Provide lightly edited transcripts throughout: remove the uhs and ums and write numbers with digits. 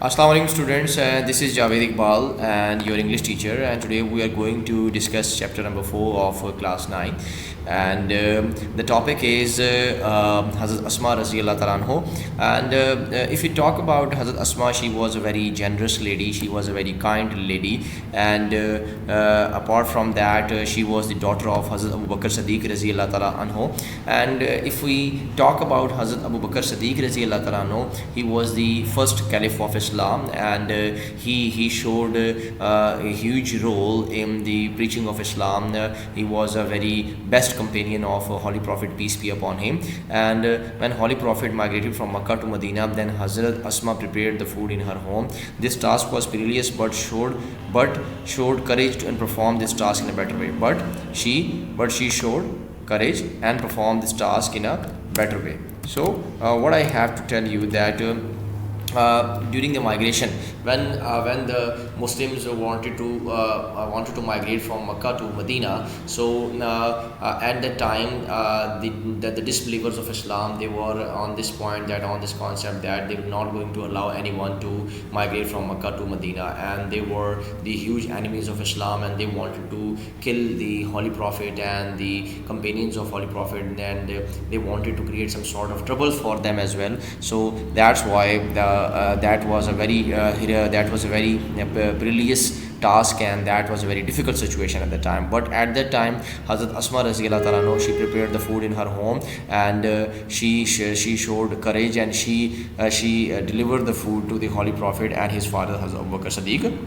Assalamu alaikum students, this is Javed Iqbal and your English teacher, and today we are going to discuss chapter number 4 of class 9, and the topic is Hazrat Asma Raziyallahu Ta'ala anhu. And if you talk about Hazrat Asma, she was a very generous lady, she was a very kind lady, and apart from that she was the daughter of Hazrat Abu Bakr Siddiq Raziyallahu Ta'ala anhu. And if we talk about Hazrat Abu Bakr Siddiq Raziyallahu Ta'ala anhu, he was the first caliph of Islam, and he showed a huge role in the preaching of Islam. He was a very best companion of Holy Prophet, peace be upon him. And when Holy Prophet migrated from Makkah to Medina, then Hazrat Asma prepared the food in her home. This task was perilous, but showed courage to and perform this task in a better way. But she showed courage and performed this task in a better way. So what I have to tell you that during the migration, when the Muslims wanted to migrate from Makkah to Medina, so at that time the disbelievers of Islam, they were on this point, that on this concept that they were not going to allow anyone to migrate from Makkah to Medina, and they were the huge enemies of Islam, and they wanted to kill the Holy Prophet and the companions of Holy Prophet, and they wanted to create some sort of trouble for them as well. So that's why that was a very perilous task, and that was a very difficult situation at the time. But at that time, Hazrat Asma Raziyallahu Ta'ala anha, she prepared the food in her home, and she showed courage, and she delivered the food to the Holy Prophet and his father Hazrat Abu Bakr Siddiq.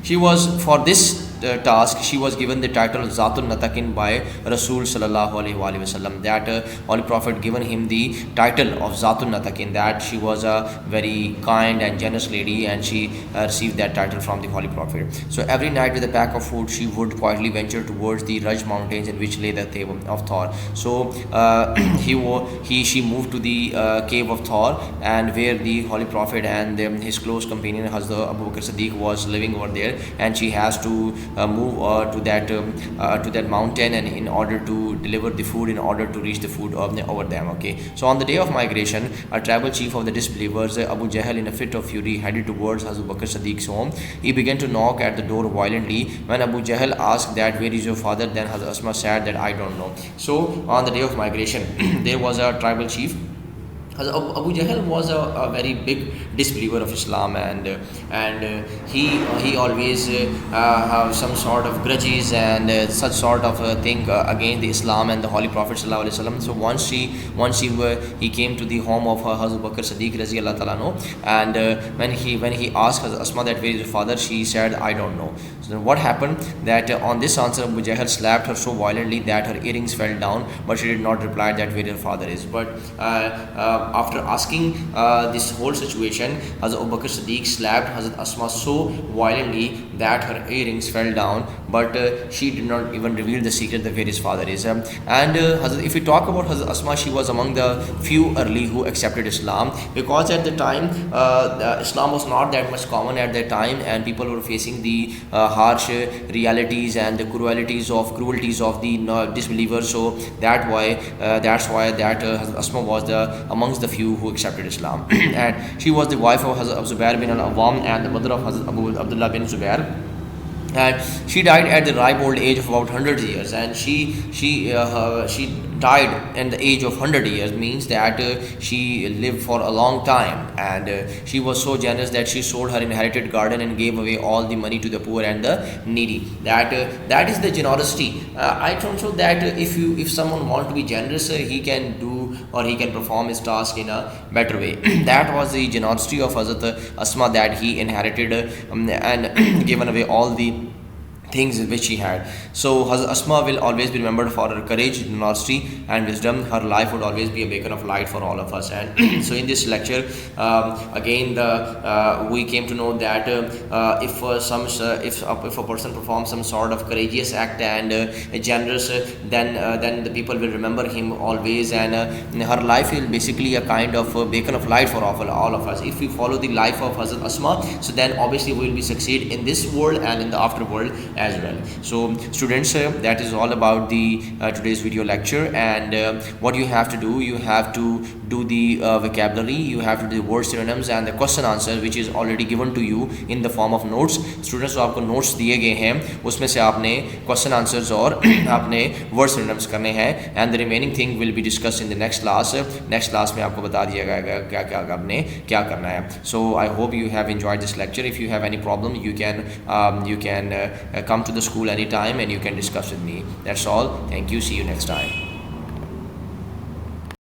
She was, for this task, she was given the title Zatul Natakin by Rasul Sallallahu Alaihi Wasallam. That Holy Prophet given him the title of Zatul Natakin, that she was a very kind and generous lady, and she received that title from the Holy Prophet. So every night with a pack of food, she would quietly venture towards the Raj mountains in which lay the cave of Thor. So she moved to the cave of Thor, and where the Holy Prophet and his close companion Hazrat Abu Bakr Siddiq was living over there, and she has to move to that mountain, and in order to deliver the food, in order to reach the food over them. Okay, so on the day of migration, a tribal chief of the disbelievers, Abu Jahl, in a fit of fury, headed towards Hazrat Bakr Siddiq's home. He began to knock at the door violently. When Abu Jahl asked that where is your father, then Hazrat Asma said that I don't know. So on the day of migration, there was a tribal chief. Abu Jahl was a very big disbeliever of Islam, and he always have some sort of grudges and such sort of thing against the Islam and the Holy Prophet Sallallahu Alaihi Wasallam. So once he came to the home of Hazrat Bakr Siddiq Raziyallahu Ta'ala anhu, and when he asked Hazrat Asma that where is your father, she said I don't know. So what happened, that on this answer Abu Jahl slapped her so violently that her earrings fell down, but she did not reply that where her father is. But after asking this whole situation, Hazrat Abu Bakr Siddiq slapped Hazrat Asma so violently that her earrings fell down, but she did not even reveal the secret that where his father is. If we talk about Hazrat Asma, she was among the few early who accepted Islam, because at the time Islam was not that much common at that time, and people were facing the harsh realities and the cruelties of the disbelievers. So that's why Hazrat Asma was amongst the few who accepted Islam. And she was the wife of Hazrat Zubair bin al-Awwam and the mother of Hazrat Abu Abdullah bin Zubair. And she died at the ripe old age of about 100 years, and she died in the age of 100 years, means that she lived for a long time, and she was so generous that she sold her inherited garden and gave away all the money to the poor and the needy. That is the generosity. I don't know that if someone want to be generous, he can do, or he can perform his task in a better way. That was the generosity of Hazrat Asma, that he inherited and given away all the things which she had. So Hazrat Asma will always be remembered for her courage, generosity and wisdom. Her life would always be a beacon of light for all of us. And so in this lecture, again we came to know that if a person performs some sort of courageous act and generous, then the people will remember him always, and her life will basically a kind of a beacon of light for all of us. If we follow the life of Hazrat Asma, so then obviously we will be succeed in this world and in the afterworld as well. So students, that is all about the today's video lecture, and what you have to do, you have to do the vocabulary, you have to do the word synonyms and the question answer which is already given to you in the form of notes. Students, जो आपको notes दिए गए हैं उसमें से आपने question answers और आपने word synonyms करने हैं, and the remaining thing will be discussed in the next class. Next class में आपको बता दिया जाएगा क्या क्या आपने क्या करना है. So I hope you have enjoyed this lecture. If you have any problem, you can come to the school anytime and you can discuss with me. That's all. Thank you. See you next time.